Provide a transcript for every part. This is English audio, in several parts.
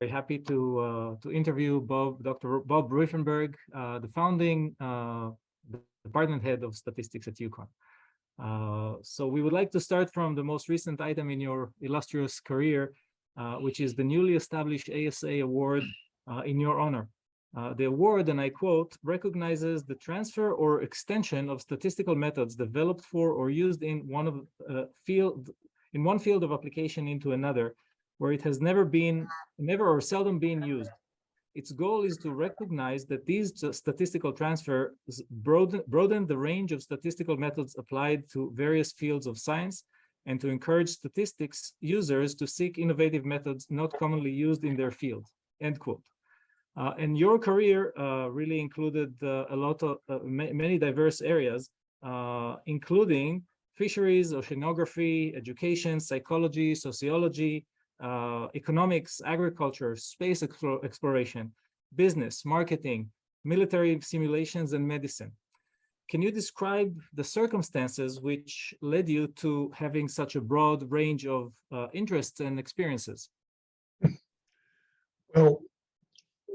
Very happy to interview Dr. Bob Riffenburgh, the founding department head of statistics at UConn. So we would like to start from the most recent item in your illustrious career, which is the newly established ASA award in your honor. The award, and I quote, recognizes the transfer or extension of statistical methods developed for or used in one field of application into another, where it has never or seldom been used. Its goal is to recognize that these statistical transfers broaden the range of statistical methods applied to various fields of science, and to encourage statistics users to seek innovative methods not commonly used in their field, end quote. And your career really included a lot of many diverse areas, including fisheries, oceanography, education, psychology, sociology, economics, agriculture, space exploration, business, marketing, military simulations, and medicine. Can you describe the circumstances which led you to having such a broad range of interests and experiences? Well,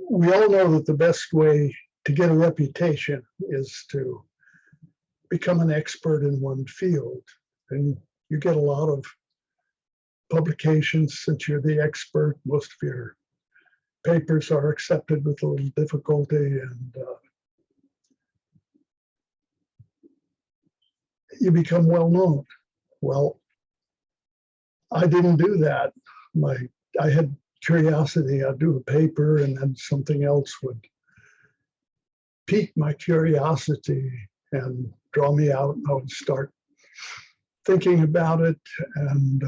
we all know that the best way to get a reputation is to become an expert in one field. And you get a lot of publications since you're the expert. Most of your papers are accepted with a little difficulty, and you become well known. Well, I didn't do that. I had curiosity. I'd do a paper, and then something else would pique my curiosity and draw me out, and I would start thinking about it and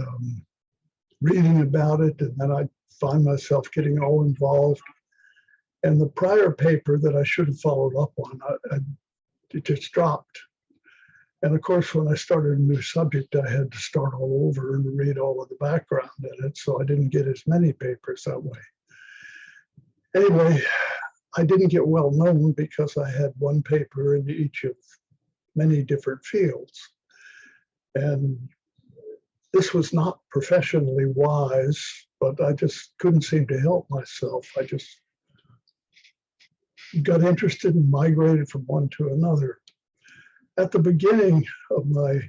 reading about it, and then I'd find myself getting all involved. And the prior paper that I should have followed up on, it just dropped. And of course, when I started a new subject, I had to start all over and read all of the background in it, so I didn't get as many papers that way. Anyway, I didn't get well known because I had one paper in each of many different fields. And this was not professionally wise, but I just couldn't seem to help myself. I just got interested and migrated from one to another. At the beginning of my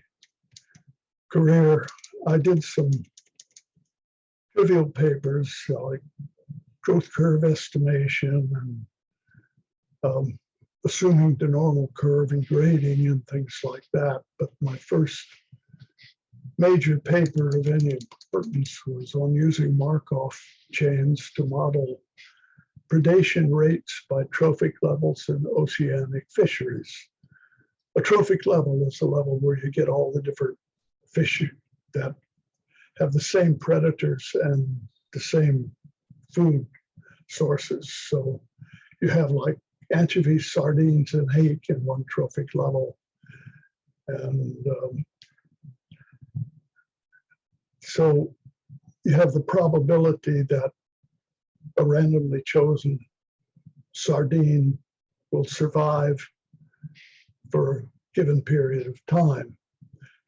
career, I did some trivial papers like growth curve estimation and assuming the normal curve and grading and things like that. But my first major paper of any importance was on using Markov chains to model predation rates by trophic levels in oceanic fisheries. A trophic level is a level where you get all the different fish that have the same predators and the same food sources. So you have like anchovies, sardines, and hake in one trophic level. And so you have the probability that a randomly chosen sardine will survive for a given period of time.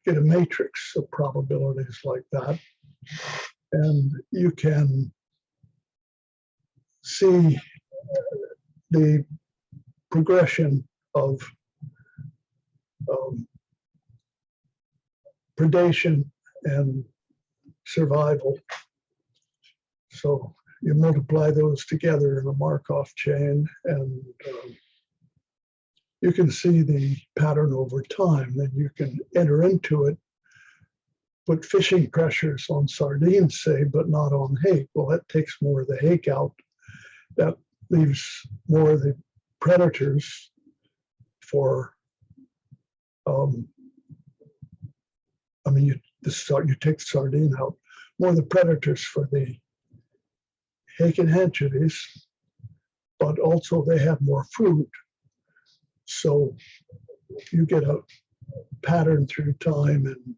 Get a matrix of probabilities like that, and you can see the progression of predation and survival. So you multiply those together in a Markov chain, and you can see the pattern over time. Then you can enter into it, put fishing pressures on sardines, say, but not on hake. Well, that takes more of the hake out. That leaves more of the predators for, you take the sardine out, more of the predators for the hake and anchovies, but also they have more food. So you get a pattern through time, and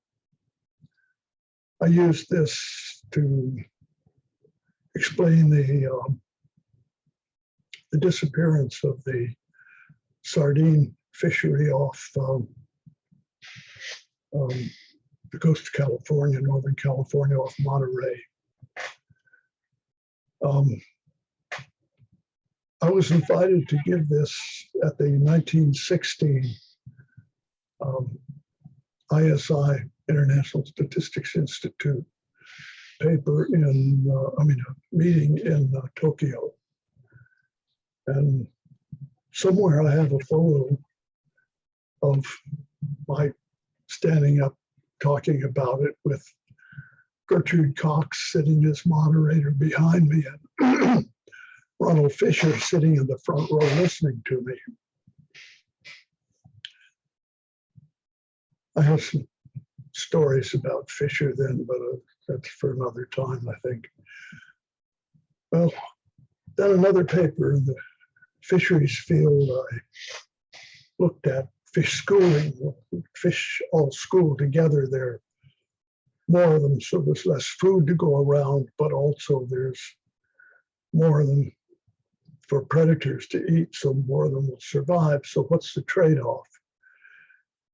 I use this to explain the disappearance of the sardine fishery off the coast of California, Northern California, off Monterey. I was invited to give this at the 1916 ISI, International Statistics Institute, paper in, a meeting in Tokyo. And somewhere I have a photo of my standing up talking about it with Gertrude Cox sitting as moderator behind me and Ronald Fisher sitting in the front row listening to me. I have some stories about Fisher then, but that's for another time, I think. Well, then another paper in the fisheries field, I looked at fish schooling. Fish all school together. There are more of them, so there's less food to go around, but also there's more of them for predators to eat, so more of them will survive. So what's the trade-off?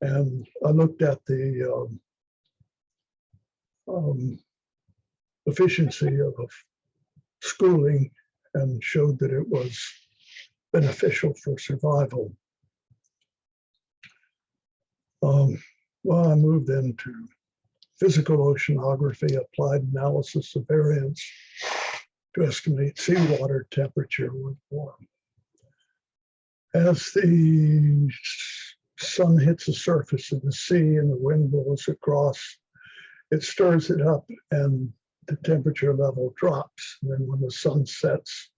And I looked at the efficiency of schooling and showed that it was beneficial for survival. Well, I moved into physical oceanography, applied analysis of variance to estimate seawater temperature with warm. As the sun hits the surface of the sea and the wind blows across, it stirs it up and the temperature level drops. And then when the sun sets,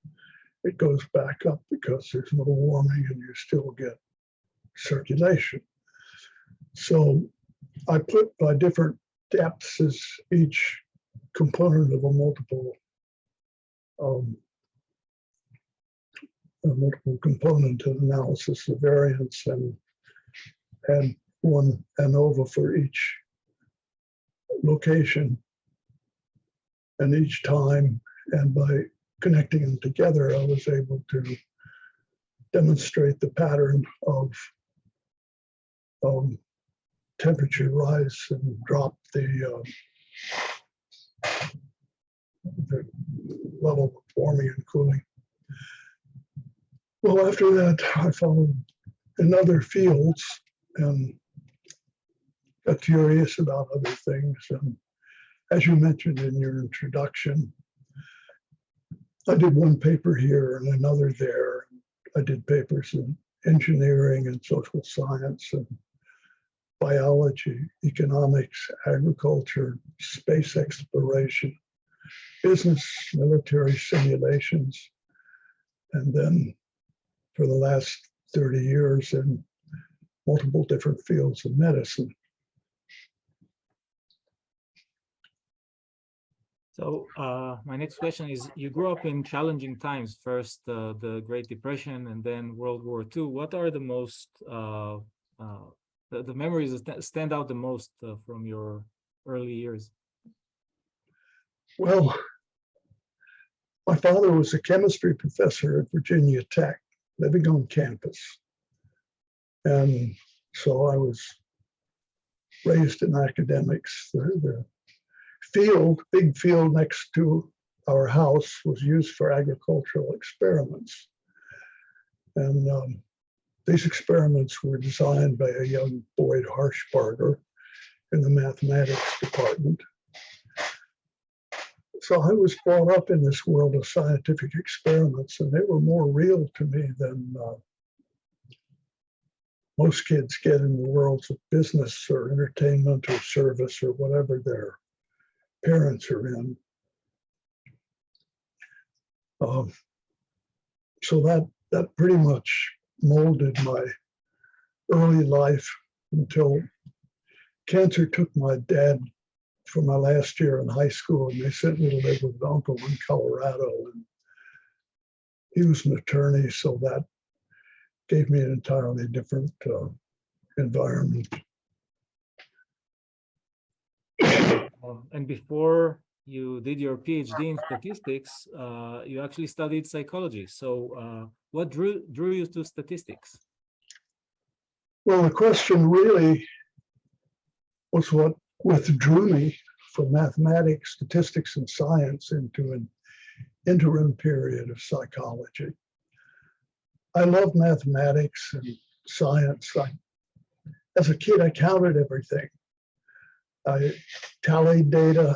it goes back up because there's no warming and you still get circulation. So I put by different depths as each component of a multiple component of analysis of variance, and had one ANOVA for each location and each time. And by connecting them together, I was able to demonstrate the pattern of temperature rise and drop, the level of warming and cooling. Well, after that, I followed in other fields and got curious about other things. And as you mentioned in your introduction, I did one paper here and another there. I did papers in engineering and social science and biology, economics, agriculture, space exploration, business, military simulations, and then for the last 30 years in multiple different fields of medicine. So my next question is, you grew up in challenging times, first the Great Depression and then World War II. What are the most, the memories that stand out the most from your early years? Well, my father was a chemistry professor at Virginia Tech, living on campus. And so I was raised in academics. The field, big field next to our house was used for agricultural experiments. And these experiments were designed by a young Boyd Harshbarger in the mathematics department. So I was brought up in this world of scientific experiments, and they were more real to me than most kids get in the worlds of business or entertainment or service or whatever their parents are in. So that pretty much molded my early life until cancer took my dad for my last year in high school, and they sent me to live with an uncle in Colorado. And he was an attorney, so that gave me an entirely different environment. And before you did your PhD in statistics, you actually studied psychology. So what drew you to statistics? Well, the question really was what withdrew me from mathematics, statistics, and science into an interim period of psychology. I love mathematics and science. As a kid, I counted everything. I tallied data.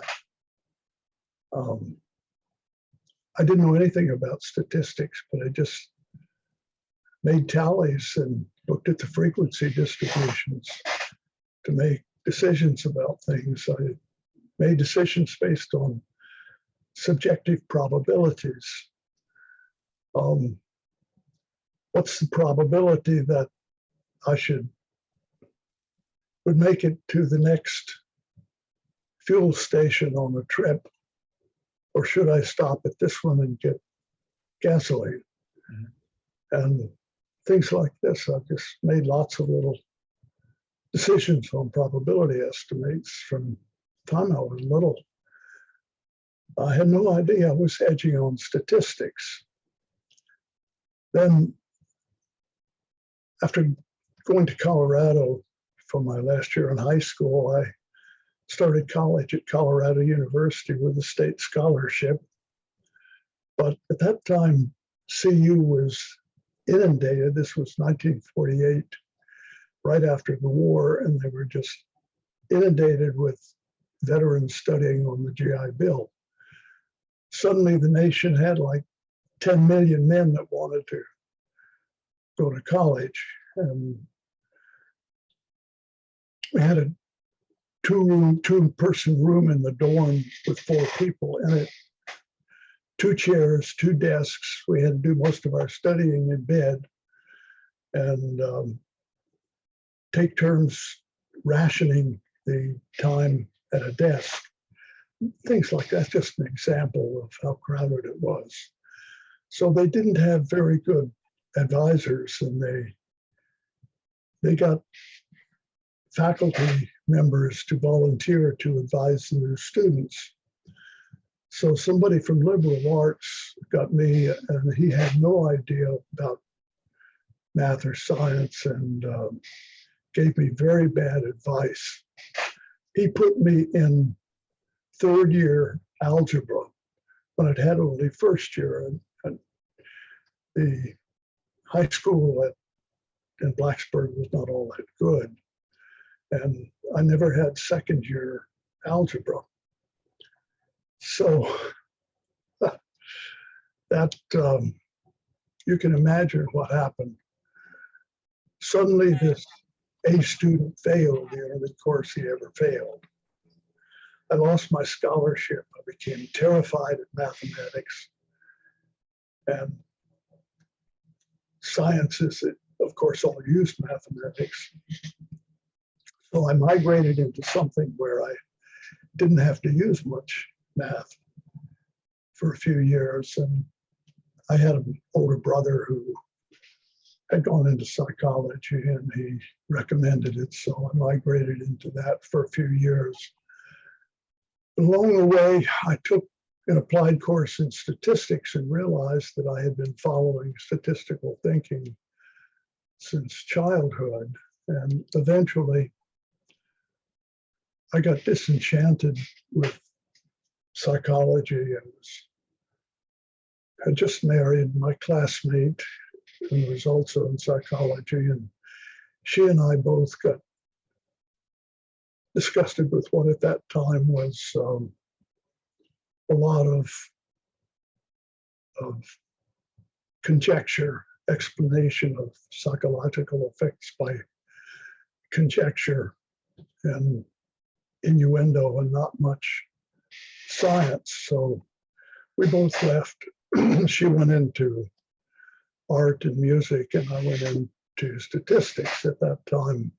I didn't know anything about statistics, but I just made tallies and looked at the frequency distributions to make decisions about things. I made decisions based on subjective probabilities. What's the probability that I would make it to the next fuel station on a trip, or should I stop at this one and get gasoline? And things like this. I just made lots of little decisions on probability estimates from the time I was little. I had no idea I was hedging on statistics. Then, after going to Colorado for my last year in high school, I started college at Colorado University with a state scholarship. But at that time, CU was inundated. This was 1948, right after the war, and they were just inundated with veterans studying on the GI Bill. Suddenly, the nation had like 10 million men that wanted to go to college. And we had a two-person room in the dorm with 4 people in it, 2 chairs, 2 desks. We had to do most of our studying in bed and take turns rationing the time at a desk. Things like that, just an example of how crowded it was. So they didn't have very good advisors, and they got faculty members to volunteer to advise the new students. So somebody from liberal arts got me, and he had no idea about math or science, and gave me very bad advice. He put me in 3rd year algebra when I'd had only 1st year, and the high school in Blacksburg was not all that good. And I never had 2nd year algebra. So that you can imagine what happened. Suddenly this A student failed the only course he ever failed. I lost my scholarship. I became terrified at mathematics. And sciences, of course, all used mathematics. So I migrated into something where I didn't have to use much math for a few years. And I had an older brother who had gone into psychology, and he recommended it. So I migrated into that for a few years. Along the way, I took an applied course in statistics and realized that I had been following statistical thinking since childhood. And eventually, I got disenchanted with psychology. I had just married my classmate who was also in psychology, and she and I both got disgusted with what at that time was a lot of conjecture, explanation of psychological effects by conjecture and innuendo, and not much science. So we both left. She went into art and music, and I went into statistics. At that time,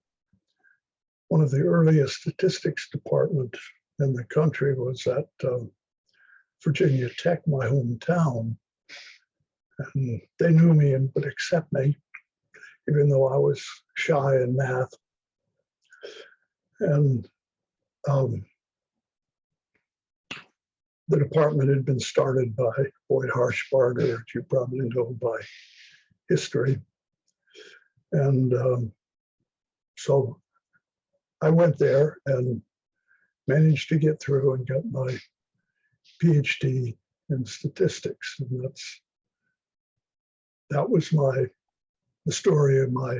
one of the earliest statistics departments in the country was at Virginia Tech, my hometown. And they knew me and would accept me, even though I was shy in math. And the department had been started by Boyd Harshbarger, which you probably know by history. And so I went there and managed to get through and get my PhD in statistics. And that was my the story of my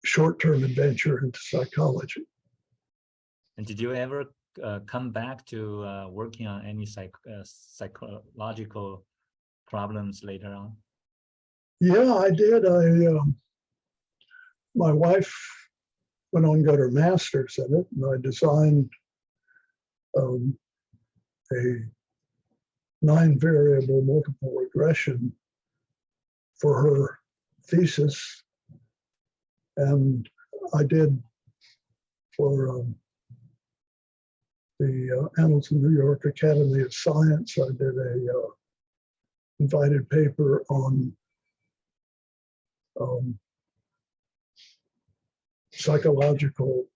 short-term adventure into psychology. And did you ever come back to working on any psychological problems later on? Yeah, I did. My wife went on and got her master's in it, and I designed a 9-variable multiple regression for her thesis. And I did for the Annals of New York Academy of Science, I did a invited paper on psychological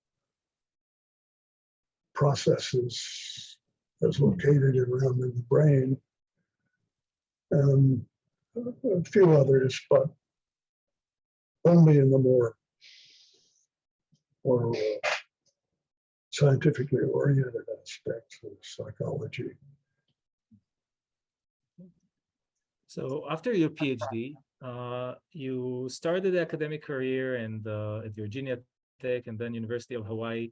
processes that's located around in the brain, and a few others, but only in the more scientifically oriented aspects of psychology. So after your PhD, you started the academic career and at Virginia Tech and then University of Hawaii,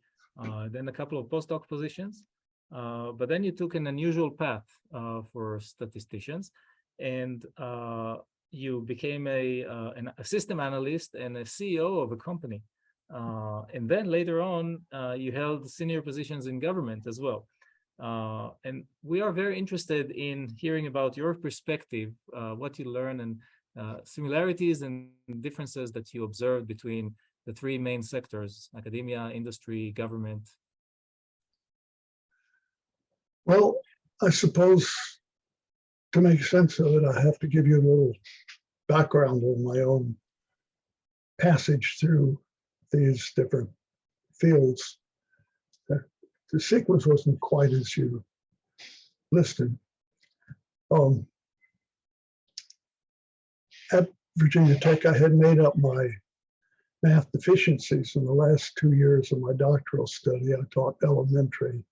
then a couple of postdoc positions. But then you took an unusual path for statisticians, and you became a system analyst and a CEO of a company. And then later on, you held senior positions in government as well. And we are very interested in hearing about your perspective, what you learn, and similarities and differences that you observed between the three main sectors: academia, industry, government. Well, I suppose to make sense of it, I have to give you a little background on my own passage through these different fields. The sequence wasn't quite as you listed. At Virginia Tech, I had made up my math deficiencies. In the last 2 years of my doctoral study, I taught elementary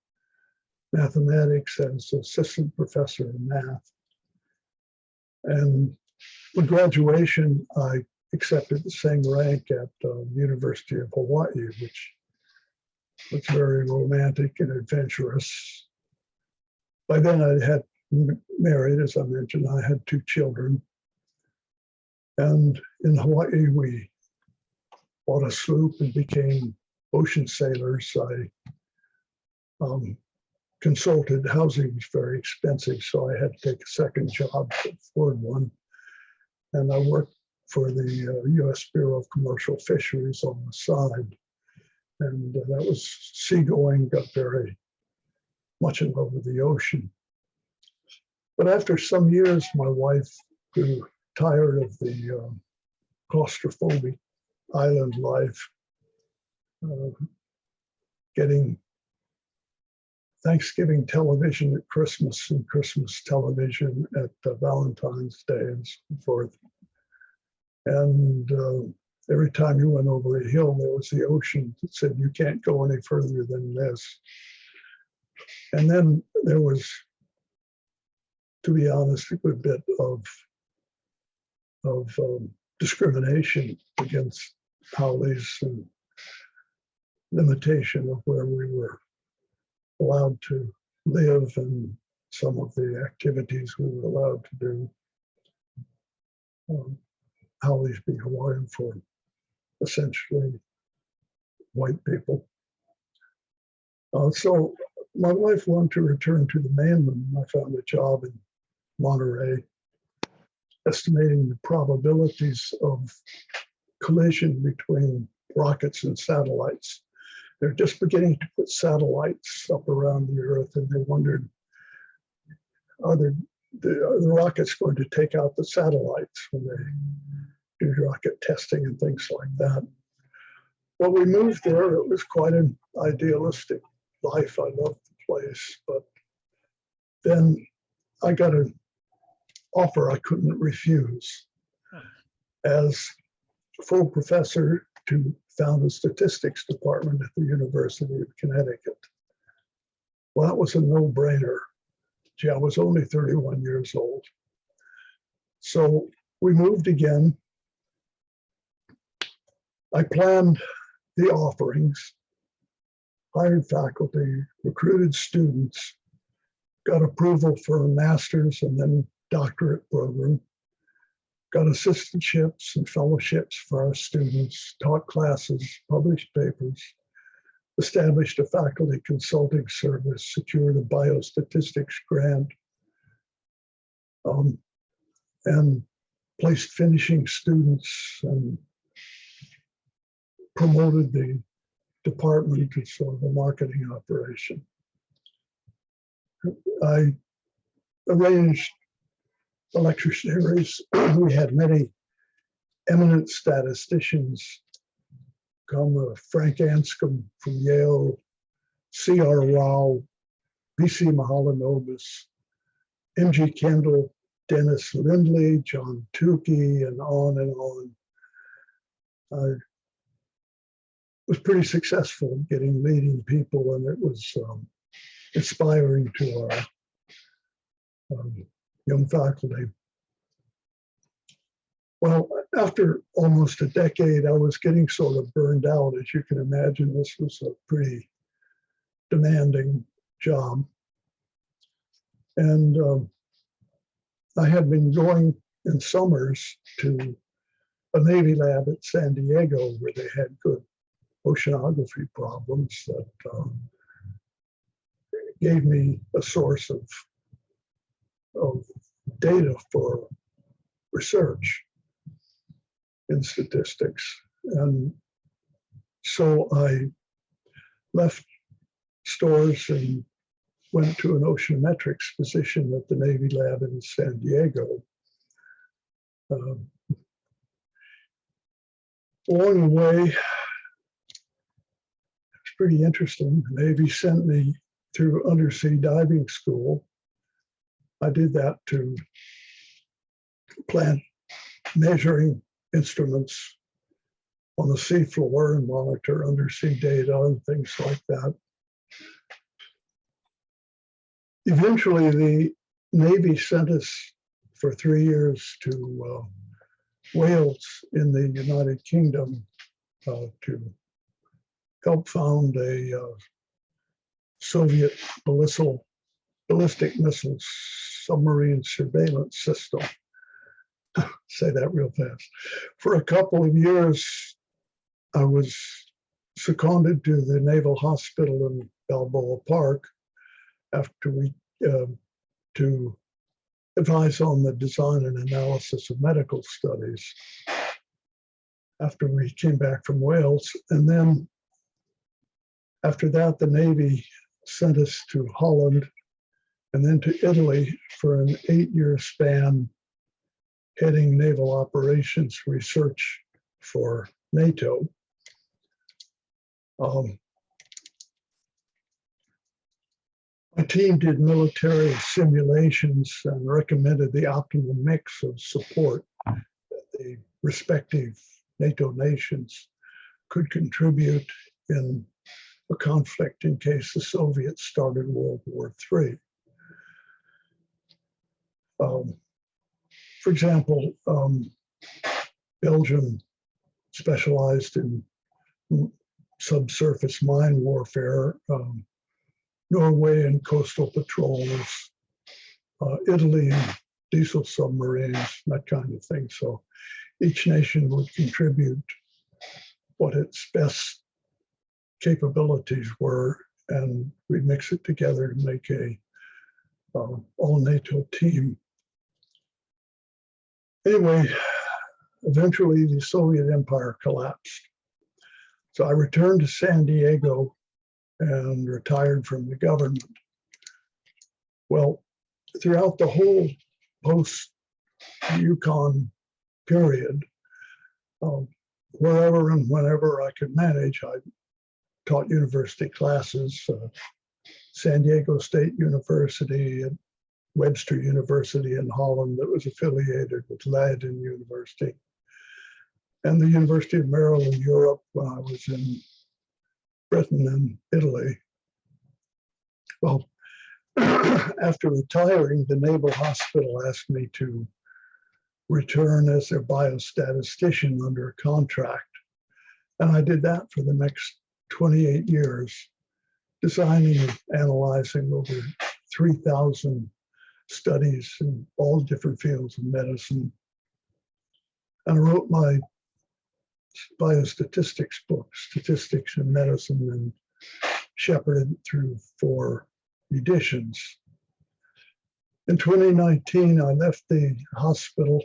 mathematics as assistant professor in math. And with graduation, I accepted the same rank at the University of Hawaii, which was very romantic and adventurous. By then I had married, as I mentioned. I had 2 children. And in Hawaii, we bought a sloop and became ocean sailors. I consulted. Housing was very expensive, so I had to take a second job to afford one. And I worked for the U.S. Bureau of Commercial Fisheries on the side. And that was seagoing, got very much in love with the ocean. But after some years, my wife grew tired of the claustrophobic island life, getting Thanksgiving television at Christmas and Christmas television at Valentine's Day and so forth. And every time you went over a hill, there was the ocean that said, you can't go any further than this. And then there was, to be honest, a good bit of discrimination against haoles and limitation of where we were allowed to live and some of the activities we were allowed to do. Haoles being Hawaiian for essentially white people. So my wife wanted to return to the mainland. I found a job in Monterey, estimating the probabilities of collision between rockets and satellites. They're just beginning to put satellites up around the Earth, and they wondered, are the rockets going to take out the satellites when they do rocket testing and things like that? When we moved there, it was quite an idealistic life. I loved the place, but then I got an offer I couldn't refuse as full professor to found a statistics department at the University of Connecticut. Well, that was a no-brainer. Gee, I was only 31 years old. So we moved again. I planned the offerings, hired faculty, recruited students, got approval for a master's and then doctorate program, got assistantships and fellowships for our students, taught classes, published papers, established a faculty consulting service, secured a biostatistics grant, and placed finishing students and promoted the department to sort of a marketing operation. I arranged the lecture series. We had many eminent statisticians come, Frank Anscombe from Yale, C.R. Rao, B.C. Mahalanobis, M.G. Kendall, Dennis Lindley, John Tukey, and on and on. I was pretty successful getting leading people, and it was inspiring to our young faculty. Well, after almost a decade, I was getting sort of burned out. As you can imagine, this was a pretty demanding job. And I had been going in summers to a Navy lab at San Diego where they had good oceanography problems that gave me a source of data for research in statistics. And so I left Storrs and went to an oceanometrics position at the Navy lab in San Diego. Along the way, it's pretty interesting. The Navy sent me through undersea diving school. I did that to plant measuring instruments on the seafloor and monitor undersea data and things like that. Eventually, the Navy sent us for 3 years to Wales in the United Kingdom to help found a Soviet ballistic missile submarine surveillance system. Say that real fast. For a couple of years, I was seconded to the Naval Hospital in Balboa Park after we to advise on the design and analysis of medical studies after we came back from Wales. And then after that, the Navy sent us to Holland and then to Italy for an 8-year span, heading naval operations research for NATO. My team did military simulations and recommended the optimal mix of support that the respective NATO nations could contribute in a conflict in case the Soviets started World War III. For example, Belgium specialized in subsurface mine warfare, Norway and coastal patrols, Italy and diesel submarines, that kind of thing. So each nation would contribute what its best capabilities were, and we'd mix it together to make a all NATO team. Anyway, eventually the Soviet Empire collapsed. So I returned to San Diego and retired from the government. Well, throughout the whole post-Yukon period, wherever and whenever I could manage, I taught university classes, San Diego State University and Webster University in Holland that was affiliated with Leiden University, and the University of Maryland, Europe, when I was in Britain and Italy. Well, after retiring, the Naval Hospital asked me to return as their biostatistician under a contract. And I did that for the next 28 years, designing and analyzing over 3,000 studies in all different fields of medicine. And I wrote my biostatistics book, Statistics in Medicine, and shepherded it through 4 editions. In 2019, I left the hospital,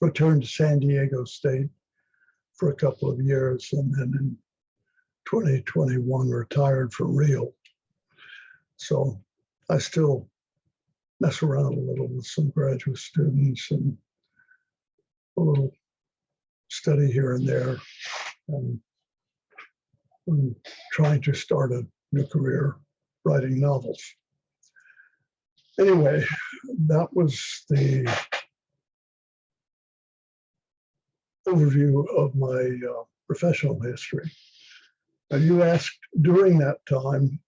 returned to San Diego State for a couple of years, and then in 2021 retired for real. So I still mess around a little with some graduate students and a little study here and there. And I'm trying to start a new career writing novels. Anyway, that was the overview of my professional history. And you asked during that time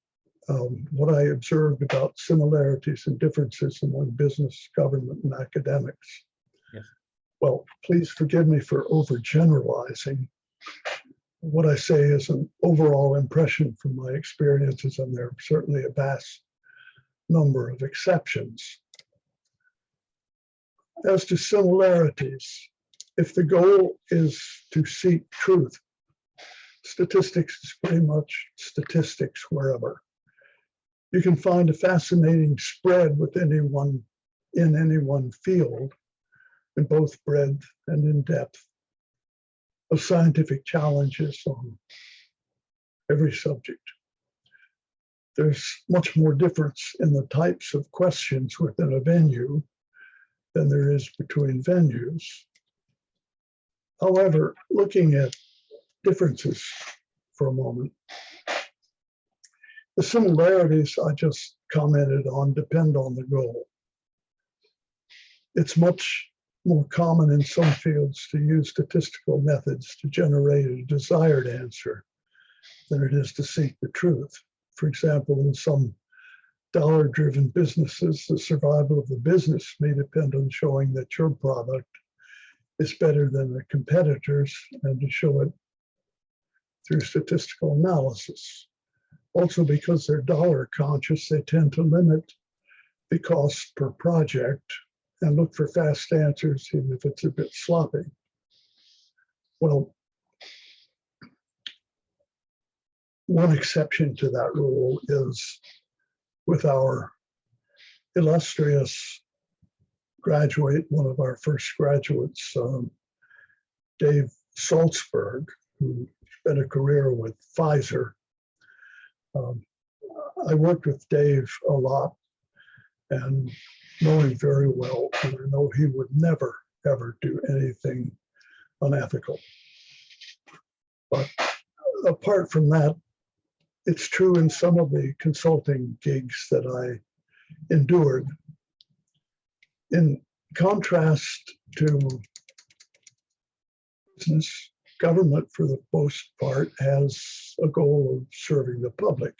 what I observed about similarities and differences among business, government, and academics. Yes. Well, please forgive me for overgeneralizing. What I say is an overall impression from my experiences, and there are certainly a vast number of exceptions. As to similarities, if the goal is to seek truth, statistics is pretty much statistics wherever. You can find a fascinating spread with anyone in any one field, in both breadth and in depth, of scientific challenges on every subject. There's much more difference in the types of questions within a venue than there is between venues. However, looking at differences for a moment, the similarities I just commented on depend on the goal. It's much more common in some fields to use statistical methods to generate a desired answer than it is to seek the truth. For example, in some dollar-driven businesses, the survival of the business may depend on showing that your product is better than the competitors and to show it through statistical analysis. Also, because they're dollar conscious, they tend to limit the cost per project and look for fast answers, even if it's a bit sloppy. Well, one exception to that rule is with our illustrious graduate, one of our first graduates, Dave Salzberg, who spent a career with Pfizer. I worked with Dave a lot and know him very well, and I know he would never, ever do anything unethical. But apart from that, it's true in some of the consulting gigs that I endured. In contrast to business, government, for the most part, has a goal of serving the public.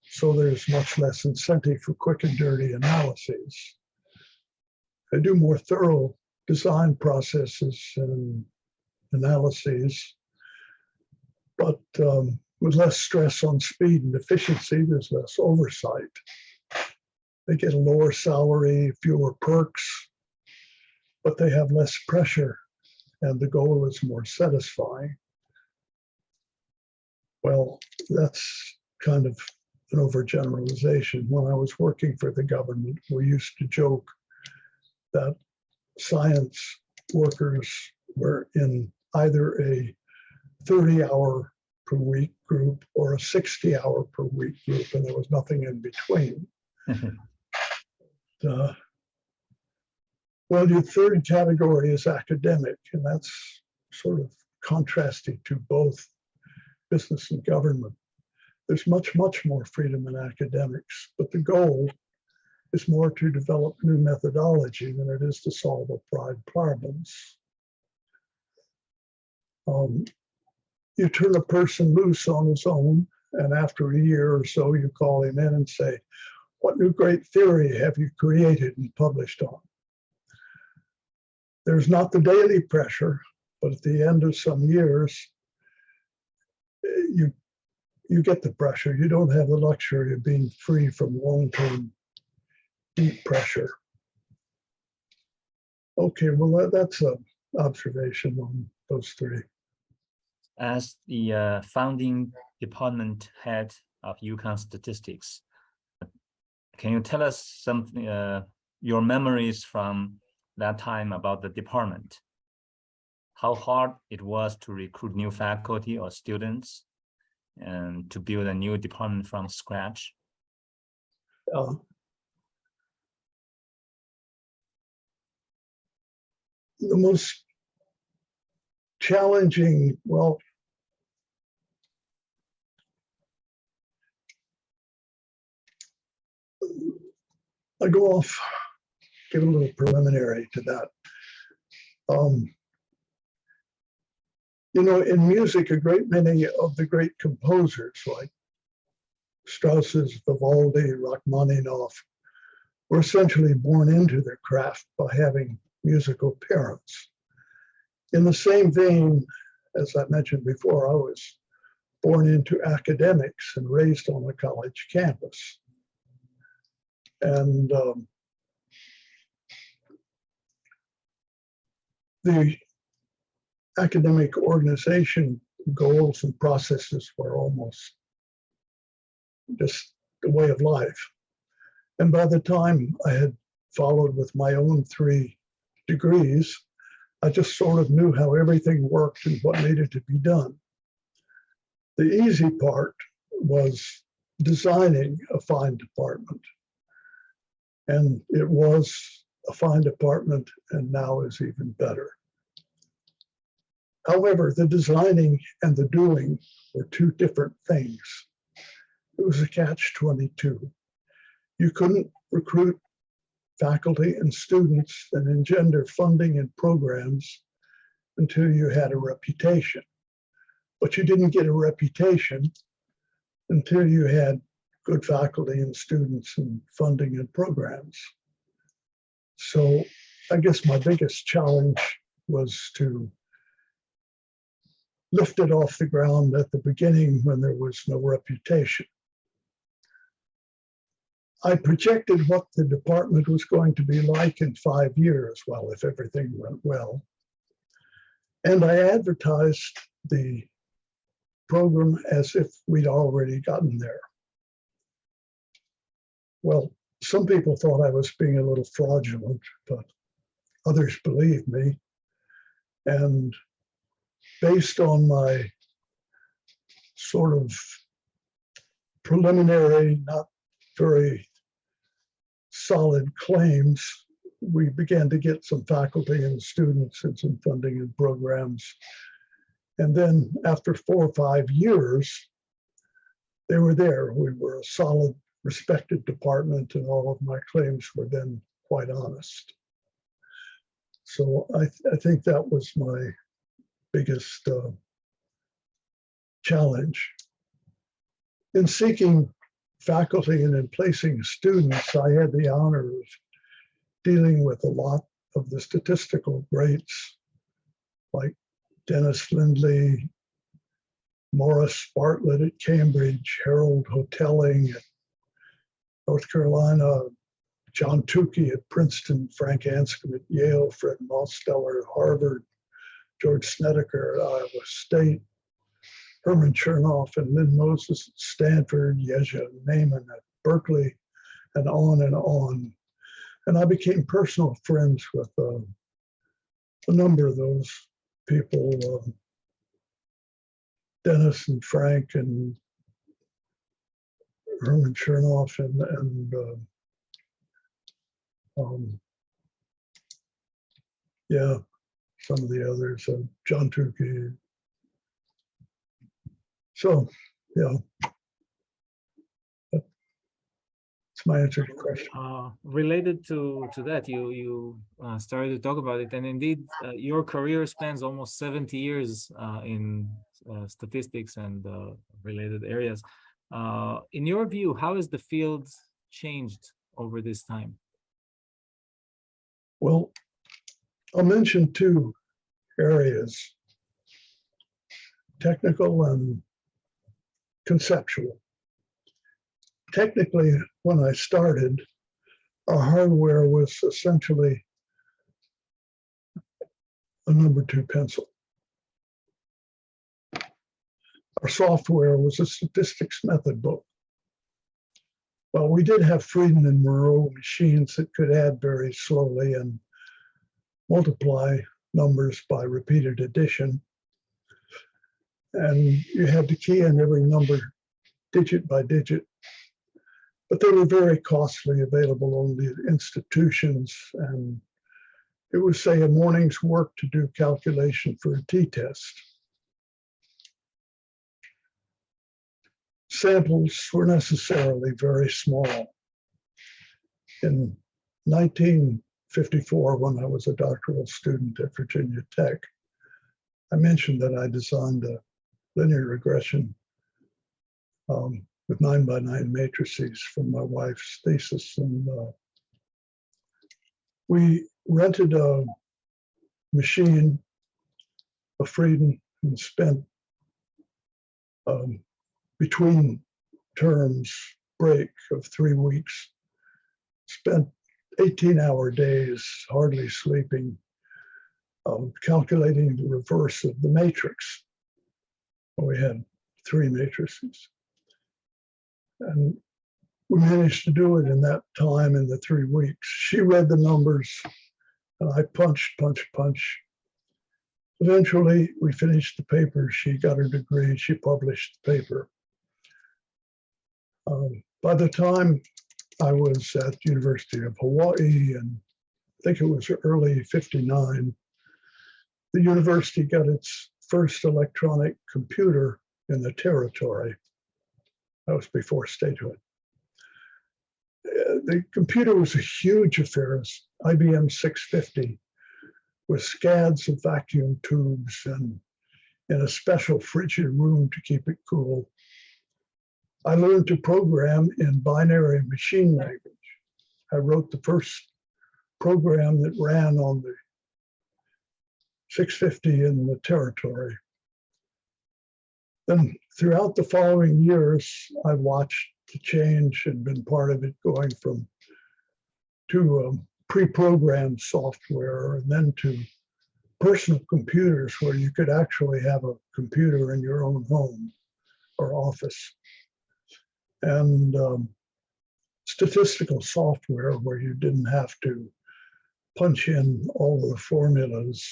So there's much less incentive for quick and dirty analyses. I do more thorough design processes and analyses, but with less stress on speed and efficiency, there's less oversight. They get a lower salary, fewer perks, but they have less pressure, and the goal is more satisfying. Well, that's kind of an overgeneralization. When I was working for the government, we used to joke that science workers were in either a 30-hour per week group or a 60-hour per week group, and there was nothing in between. Well, your third category is academic, and that's sort of contrasting to both business and government. There's much, much more freedom in academics, but the goal is more to develop new methodology than it is to solve applied problems. You turn a person loose on his own, and after a year or so, you call him in and say, "What new great theory have you created and published on?" there's not the daily pressure, but at the end of some years, you get the pressure. You don't have the luxury of being free from long-term deep pressure. Okay, well, that's an observation on those three. As the founding department head of UConn Statistics, can you tell us something, your memories from that time about the department? How hard it was to recruit new faculty or students and to build a new department from scratch? The most challenging, well, I go off, give a little preliminary to that. You know, in music, a great many of the great composers like Strauss's, Vivaldi, Rachmaninoff were essentially born into their craft by having musical parents. In the same vein, as I mentioned before, I was born into academics and raised on a college campus. And the academic organization goals and processes were almost just the way of life. And by the time I had followed with my own 3 degrees, I just sort of knew how everything worked and what needed to be done. The easy part was designing a fine department. And it was a fine department, and now is even better. However, the designing and the doing were 2 different things. It was a catch-22. You couldn't recruit faculty and students and engender funding and programs until you had a reputation. But you didn't get a reputation until you had good faculty and students and funding and programs. So I guess my biggest challenge was to lift it off the ground at the beginning when there was no reputation. I projected what the department was going to be like in 5 years, well, if everything went well. And I advertised the program as if we'd already gotten there. Well, some people thought I was being a little fraudulent, but others believed me. And based on my sort of preliminary, not very solid claims, we began to get some faculty and students and some funding and programs. And then after 4 or 5 years, they were there. We were a solid, respected department, and all of my claims were then quite honest. So I think that was my biggest challenge. In seeking faculty and in placing students, I had the honor of dealing with a lot of the statistical greats like Dennis Lindley, Morris Bartlett at Cambridge, Harold Hotelling at North Carolina, John Tukey at Princeton, Frank Anscombe at Yale, Fred Mosteller at Harvard, George Snedeker at Iowa State, Herman Chernoff and Lynn Moses at Stanford, Yezha Naiman at Berkeley, and on and on. And I became personal friends with a number of those people, Dennis and Frank and Herman Chernoff and yeah, some of the others, John Tukey. So, yeah, that's my answer to your question. Related to that, you started to talk about it, and indeed, your career spans almost 70 years in statistics and related areas. In your view, how has the field changed over this time? Well, I'll mention two areas, technical and conceptual. Technically, when I started, our hardware was essentially a number 2 pencil. Our software was a statistics method book. Well, we did have Frieden and Moreau machines that could add very slowly and multiply numbers by repeated addition. And you had to key in every number digit by digit. But they were very costly, available only at institutions. And it was, say, a morning's work to do calculation for a t-test. Samples were necessarily very small. In 1954, when I was a doctoral student at Virginia Tech, I mentioned that I designed a linear regression with 9x9 matrices from my wife's thesis. And we rented a machine, a Frieden, and spent between terms break of 3 weeks, spent 18-hour days, hardly sleeping, calculating the reverse of the matrix. We had 3 matrices. And we managed to do it in that time, in the 3 weeks. She read the numbers, and I punched. Eventually, we finished the paper. She got her degree. She published the paper. By the time I was at the University of Hawaii, and I think it was early '59, the university got its first electronic computer in the territory. That was before statehood. The computer was a huge affair, IBM 650, with scads of vacuum tubes and in a special frigid room to keep it cool. I learned to program in binary machine language. I wrote the first program that ran on the 650 in the territory. Then throughout the following years, I watched the change and been part of it, going from to pre-programmed software and then to personal computers where you could actually have a computer in your own home or office. And statistical software where you didn't have to punch in all of the formulas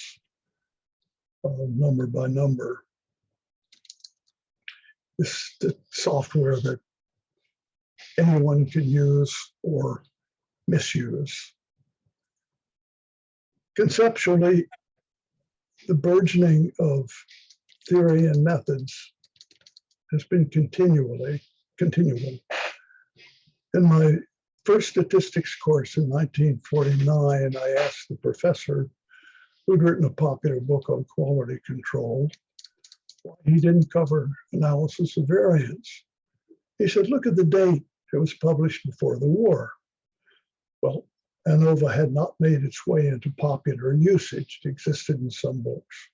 number by number. This the software that anyone can use or misuse. Conceptually, the burgeoning of theory and methods has been continual. In my first statistics course in 1949, I asked the professor, who'd written a popular book on quality control, why he didn't cover analysis of variance. He said, look at the date. It was published before the war. Well, ANOVA had not made its way into popular usage. It existed in some books.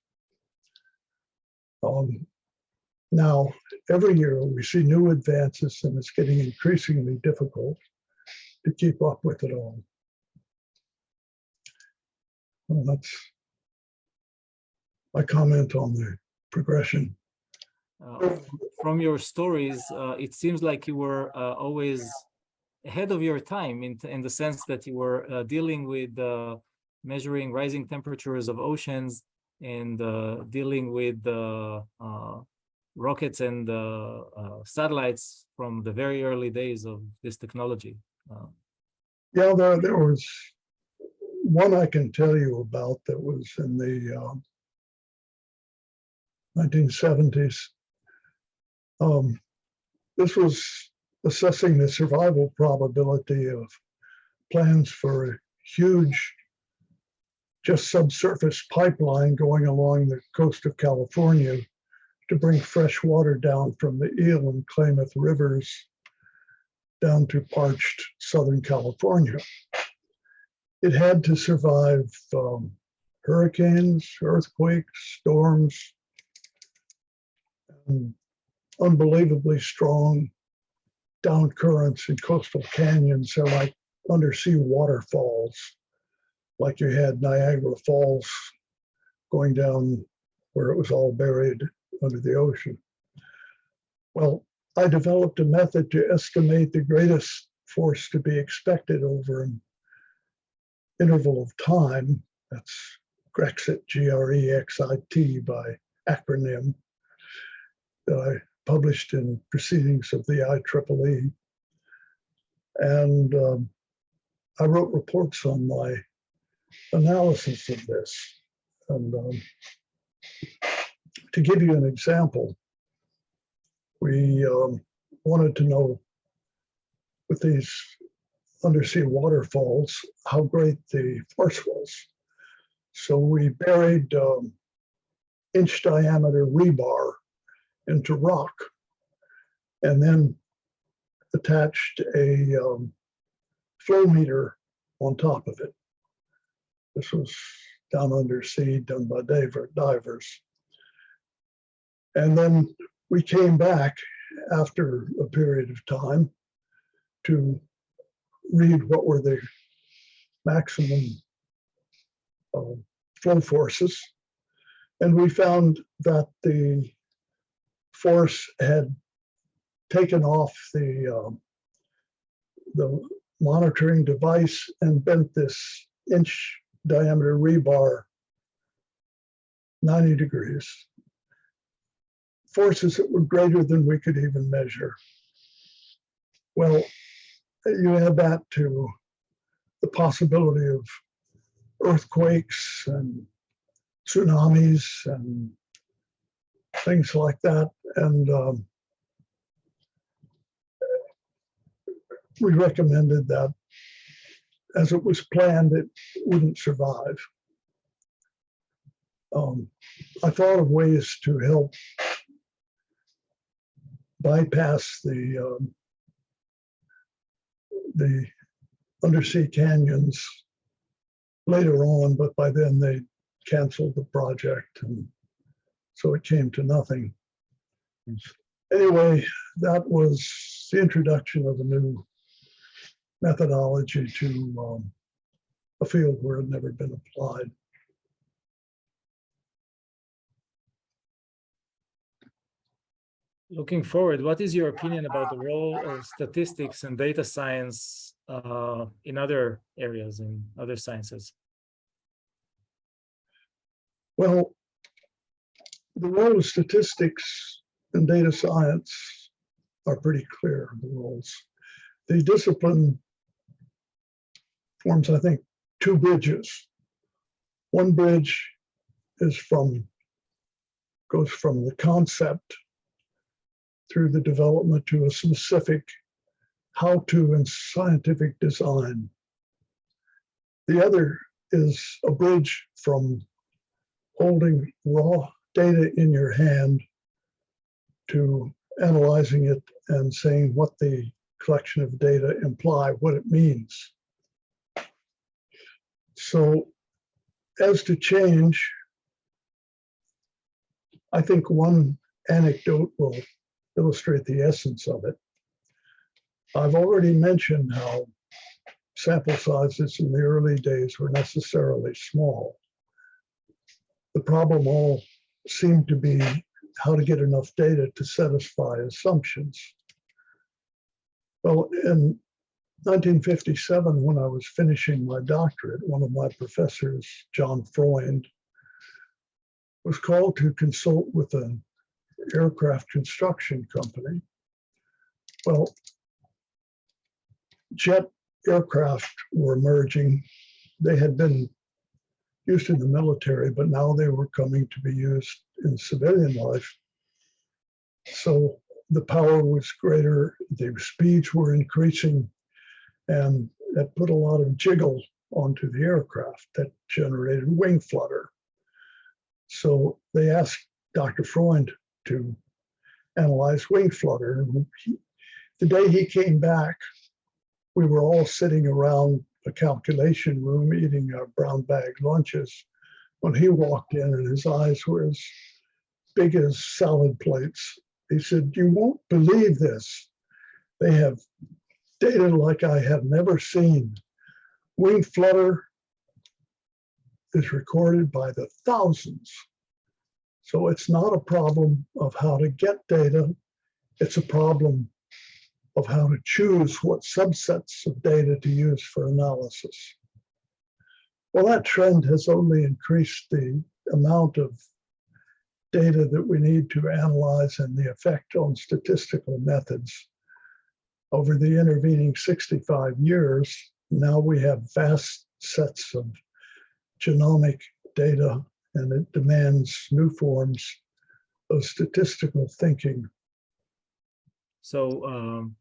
Now, every year we see new advances, and it's getting increasingly difficult to keep up with it all. Well, that's my comment on the progression. From your stories, it seems like you were always ahead of your time in the sense that you were dealing with measuring rising temperatures of oceans and dealing with rockets and satellites from the very early days of this technology. Yeah, there was one I can tell you about that was in the 1970s. This was assessing the survival probability of plans for a huge, just subsurface pipeline going along the coast of California to bring fresh water down from the Eel and Klamath rivers down to parched Southern California. It had to survive hurricanes, earthquakes, storms, and unbelievably strong down currents in coastal canyons. They're like undersea waterfalls, like you had Niagara Falls going down where it was all buried under the ocean. Well, I developed a method to estimate the greatest force to be expected over an interval of time. That's Grexit, Grexit by acronym, that I published in Proceedings of the IEEE. And I wrote reports on my analysis of this. And to give you an example, we wanted to know with these undersea waterfalls how great the force was. So we buried inch diameter rebar into rock and then attached a flow meter on top of it. This was down undersea, done by divers. And then we came back after a period of time to read what were the maximum flow forces. And we found that the force had taken off the monitoring device and bent this inch diameter rebar 90 degrees. Forces that were greater than we could even measure. Well, you add that to the possibility of earthquakes and tsunamis and things like that. And we recommended that as it was planned, it wouldn't survive. I thought of ways to help bypass the undersea canyons later on, but by then they canceled the project, and so it came to nothing. Anyway, that was the introduction of a new methodology to a field where it had never been applied. Looking forward, what is your opinion about the role of statistics and data science in other areas, in other sciences? Well, the role of statistics and data science are pretty clear, the roles. The discipline forms, I think, two bridges. One bridge goes from the concept through the development to a specific how-to and scientific design. The other is a bridge from holding raw data in your hand to analyzing it and saying what the collection of data imply, what it means. So as to change, I think one anecdote will illustrate the essence of it. I've already mentioned how sample sizes in the early days were necessarily small. The problem all seemed to be how to get enough data to satisfy assumptions. Well, in 1957, when I was finishing my doctorate, one of my professors, John Freund, was called to consult with an aircraft construction company. Well, jet aircraft were emerging. They had been used in the military, but now they were coming to be used in civilian life. So the power was greater, the speeds were increasing, and that put a lot of jiggle onto the aircraft that generated wing flutter. So they asked Dr. Freund to analyze wing flutter. The day he came back, we were all sitting around a calculation room eating our brown bag lunches, when he walked in and his eyes were as big as salad plates. He said, "You won't believe this. They have data like I have never seen. Wing flutter is recorded by the thousands. So it's not a problem of how to get data. It's a problem of how to choose what subsets of data to use for analysis." Well, that trend has only increased the amount of data that we need to analyze and the effect on statistical methods. Over the intervening 65 years, now we have vast sets of genomic data, and it demands new forms of statistical thinking. So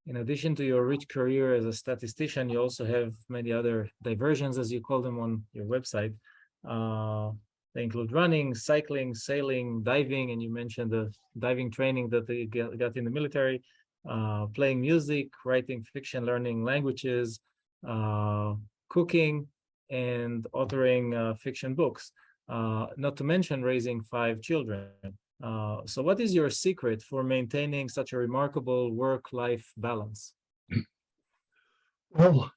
in addition to your rich career as a statistician, you also have many other diversions, as you call them, on your website. They include running, cycling, sailing, diving, and you mentioned the diving training that you got in the military, playing music, writing fiction, learning languages, cooking, and authoring fiction books, not to mention raising 5 children. So what is your secret for maintaining such a remarkable work-life balance? Well,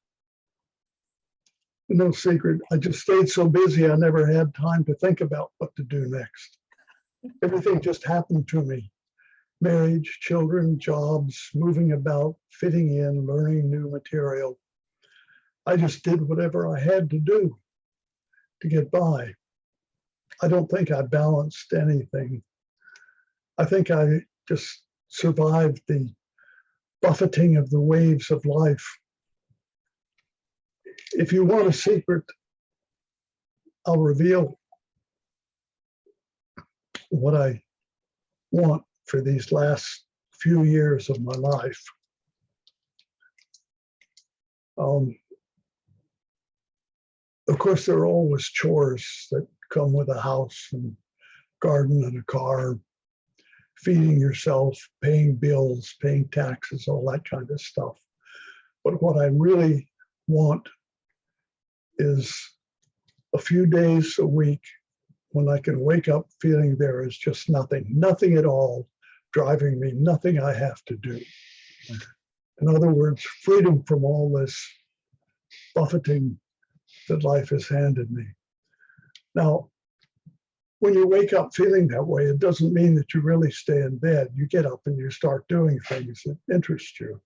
no secret. I just stayed so busy, I never had time to think about what to do next. Everything just happened to me. Marriage, children, jobs, moving about, fitting in, learning new material. I just did whatever I had to do to get by. I don't think I balanced anything. I think I just survived the buffeting of the waves of life. If you want a secret, I'll reveal what I want for these last few years of my life. Of course, there are always chores that come with a house and garden and a car, feeding yourself, paying bills, paying taxes, all that kind of stuff. But what I really want is a few days a week when I can wake up feeling there is just nothing at all driving me, nothing I have to do. In other words, freedom from all this buffeting that life has handed me. Now, when you wake up feeling that way, it doesn't mean that you really stay in bed. You get up and you start doing things that interest you.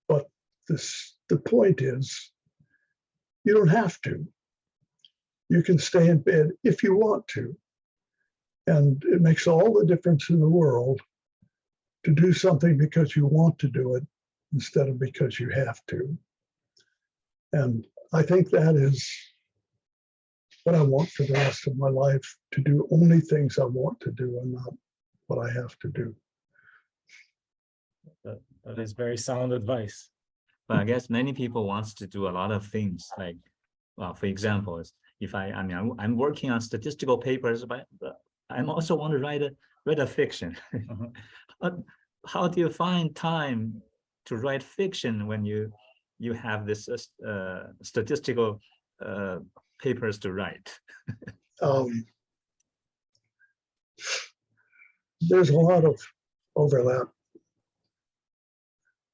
But the point is, you don't have to. You can stay in bed if you want to. And it makes all the difference in the world to do something because you want to do it instead of because you have to. And I think that is what I want for the rest of my life, to do only things I want to do and not what I have to do. That is very sound advice. But I guess many people wants to do a lot of things. Like, well, for example, if I'm working on statistical papers, but I also want to write a fiction. How do you find time to write fiction when you have this statistical papers to write? There's a lot of overlap.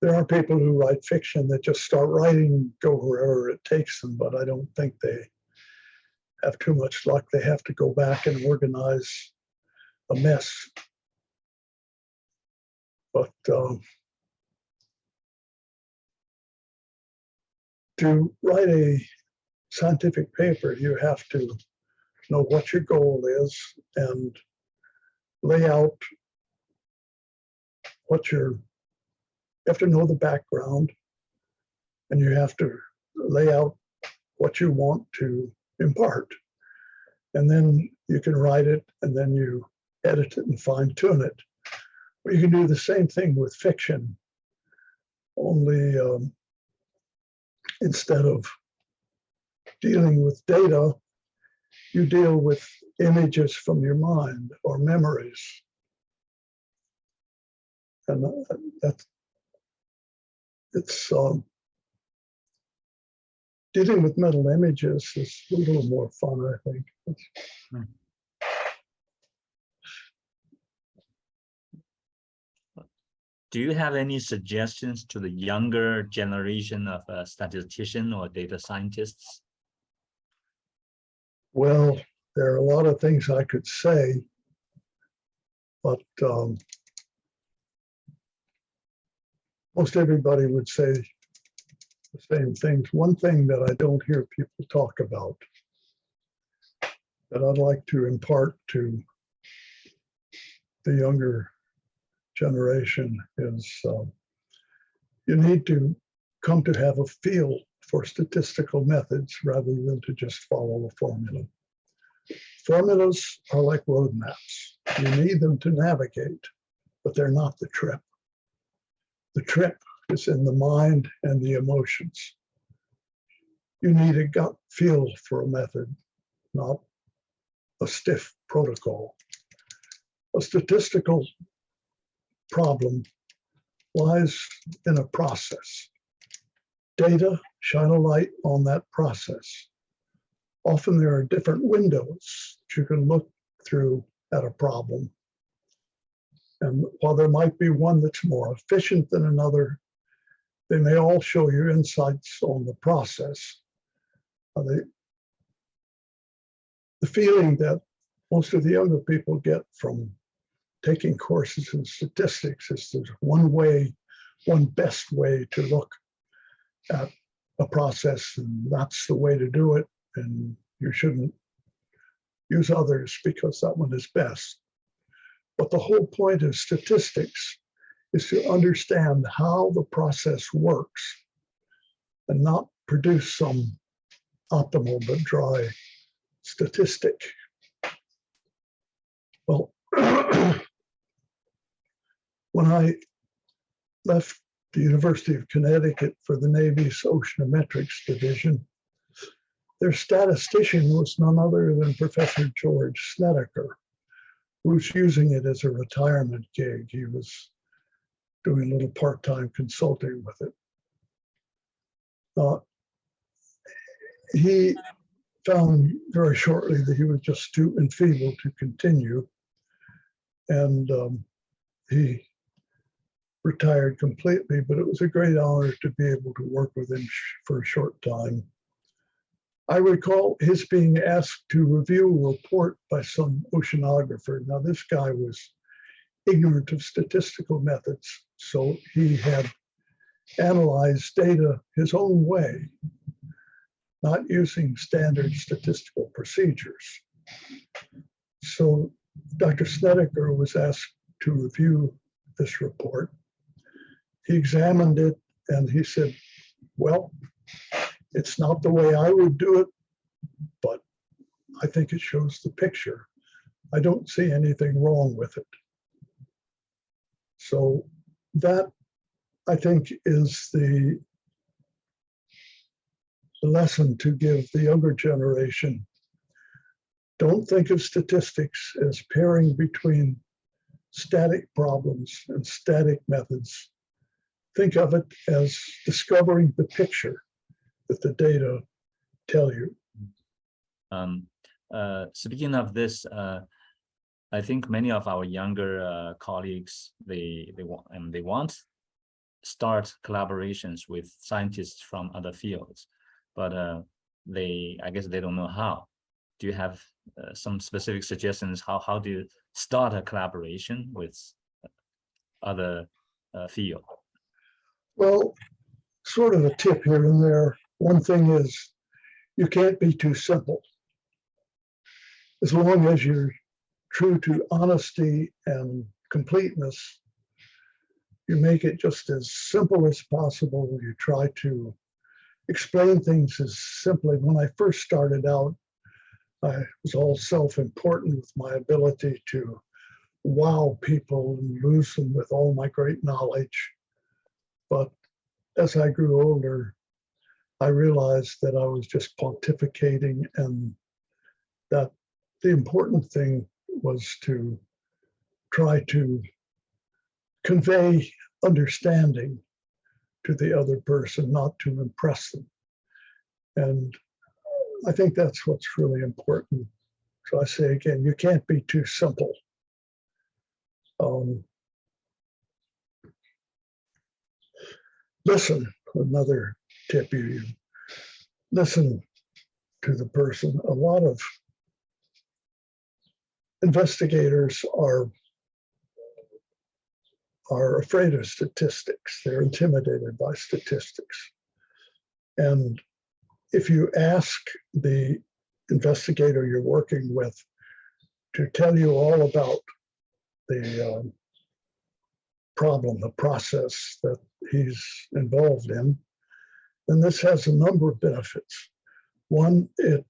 There are people who write fiction that just start writing, go wherever it takes them, but I don't think they have too much luck. They have to go back and organize a mess. But to write a scientific paper, you have to know what your goal is and lay out you have to know the background, and you have to lay out what you want to impart. And then you can write it, and then you edit it and fine tune it. Or you can do the same thing with fiction, only instead of dealing with data, you deal with images from your mind or memories. And it's dealing with mental images is a little more fun, I think. Do you have any suggestions to the younger generation of statisticians or data scientists? Well, there are a lot of things I could say, but most everybody would say the same things. One thing that I don't hear people talk about that I'd like to impart to the younger generation is you need to come to have a feel for statistical methods rather than to just follow a formula. Formulas are like roadmaps. You need them to navigate, but they're not the trip. The trip is in the mind and the emotions. You need a gut feel for a method, not a stiff protocol. A statistical problem lies in a process. Data shine a light on that process. Often there are different windows that you can look through at a problem. And while there might be one that's more efficient than another, they may all show you insights on the process. The feeling that most of the younger people get from taking courses in statistics is there's one way, one best way to look at a process, and that's the way to do it, and you shouldn't use others because that one is best. But the whole point of statistics is to understand how the process works and not produce some optimal but dry statistic. Well, when I left the University of Connecticut for the Navy's Oceanometrics Division, their statistician was none other than Professor George Snedeker, who was using it as a retirement gig. He was doing a little part-time consulting with it. He found very shortly that he was just too enfeebled to continue, and he retired completely, but it was a great honor to be able to work with him for a short time. I recall his being asked to review a report by some oceanographer. Now, this guy was ignorant of statistical methods, so he had analyzed data his own way, not using standard statistical procedures. So Dr. Snedeker was asked to review this report. He examined it and he said, well, it's not the way I would do it, but I think it shows the picture. I don't see anything wrong with it. So that, I think, is the lesson to give the younger generation. Don't think of statistics as pairing between static problems and static methods. Think of it as discovering the picture that the data tell you. Speaking of this, I think many of our younger colleagues, they want start collaborations with scientists from other fields, but I guess they don't know how. Do you have some specific suggestions how do you start a collaboration with other field? Well, sort of a tip here and there. One thing is you can't be too simple. As long as you're true to honesty and completeness, you make it just as simple as possible. You try to explain things as simply. When I first started out, I was all self-important with my ability to wow people and lose them with all my great knowledge. But as I grew older, I realized that I was just pontificating, and that the important thing was to try to convey understanding to the other person, not to impress them. And I think that's what's really important. So I say again, you can't be too simple. Listen, another tip you listen to the person. A lot of investigators are afraid of statistics. They're intimidated by statistics. And if you ask the investigator you're working with to tell you all about the problem, the process that he's involved in, then this has a number of benefits. One, it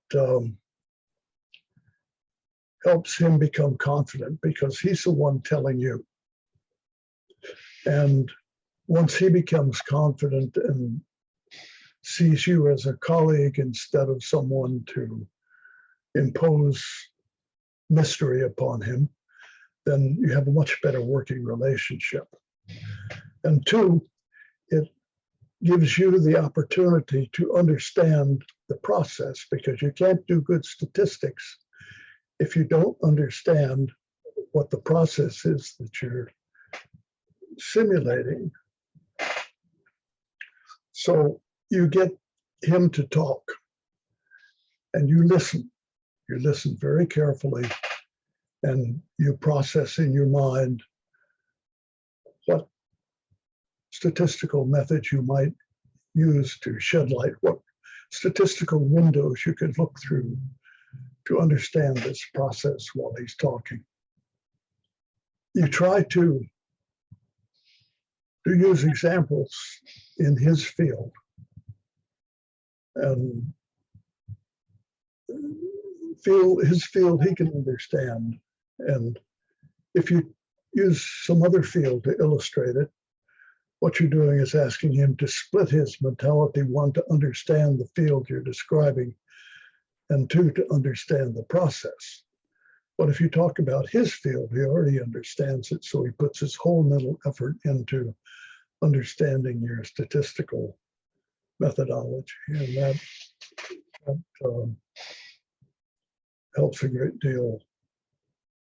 helps him become confident because he's the one telling you. And once he becomes confident and sees you as a colleague instead of someone to impose mystery upon him, then you have a much better working relationship. And two, it gives you the opportunity to understand the process, because you can't do good statistics if you don't understand what the process is that you're simulating. So you get him to talk and you listen. You listen very carefully and you process in your mind what statistical methods you might use to shed light, what statistical windows you could look through to understand this process while he's talking. You try to use examples in his field and his field he can understand. And if you use some other field to illustrate it, what you're doing is asking him to split his mentality, one, to understand the field you're describing, and two, to understand the process. But if you talk about his field, he already understands it, so he puts his whole mental effort into understanding your statistical methodology, and that helps a great deal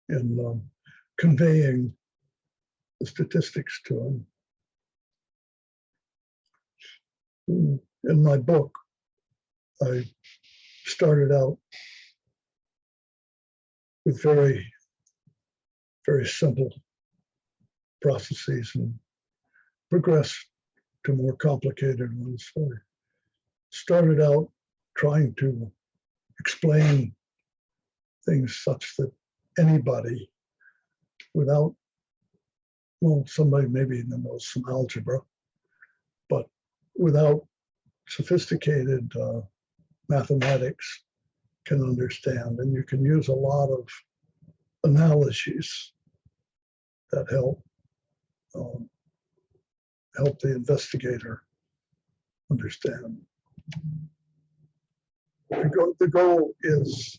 in conveying the statistics to him. In my book, I started out with very, very simple processes and progressed to more complicated ones. So I started out trying to explain things such that anybody without, well, somebody maybe knows some algebra, but without sophisticated mathematics can understand. And you can use a lot of analogies that help the investigator understand. The goal is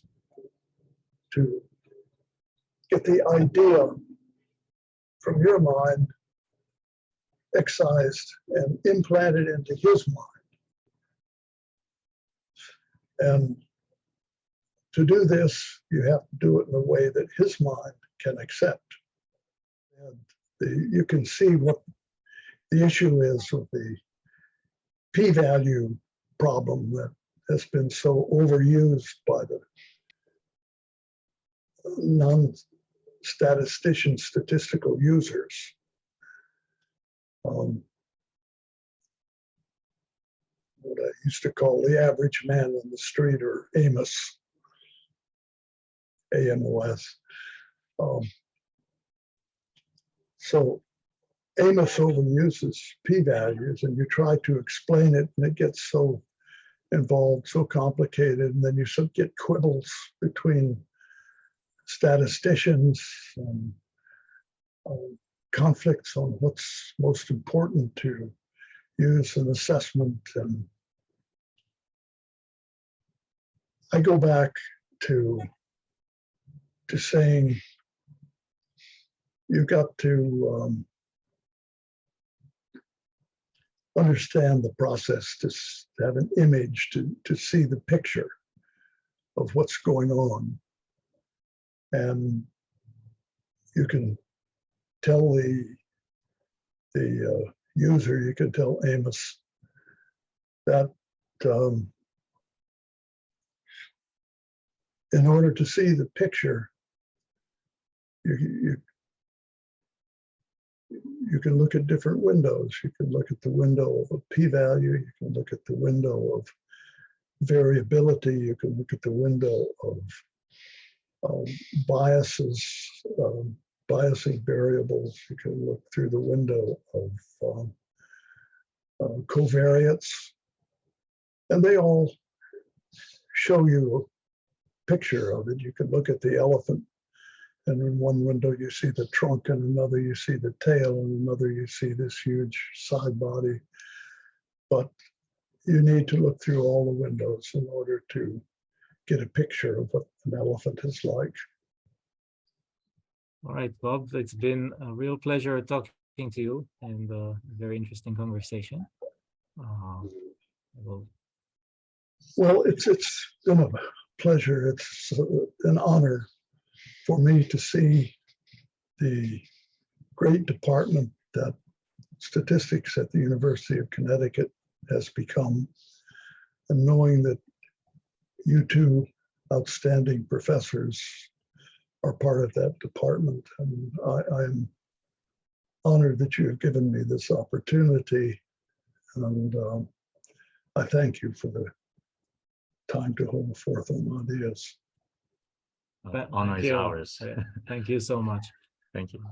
to get the idea from your mind excised and implanted into his mind. And to do this, you have to do it in a way that his mind can accept. And you can see what the issue is with the p-value problem that has been so overused by the non-statistician statistical users. What I used to call the average man on the street, or Amos, A-M-O-S. So Amos overuses p-values, and you try to explain it, and it gets so involved, so complicated, and then you get quibbles between statisticians and conflicts on what's most important to use in assessment. And I go back to saying you got to understand the process, to have an image, to see the picture of what's going on. And you can tell the user, you can tell Amos that in order to see the picture, you can look at different windows. You can look at the window of a p-value. You can look at the window of variability. You can look at the window of biases, biasing variables. You can look through the window of covariates. And they all show you a picture of it. You can look at the elephant, and in one window you see the trunk, and another you see the tail, and another you see this huge side body. But you need to look through all the windows in order to get a picture of what an elephant is like. All right, Bob, it's been a real pleasure talking to you, and a very interesting conversation. Well, it's been a pleasure. It's an honor for me to see the great department that statistics at the University of Connecticut has become, and knowing that you two outstanding professors are part of that department. And I'm honored that you have given me this opportunity, and I thank you for the time to hold forth on ideas. Honor is ours. Thank you so much. Thank you.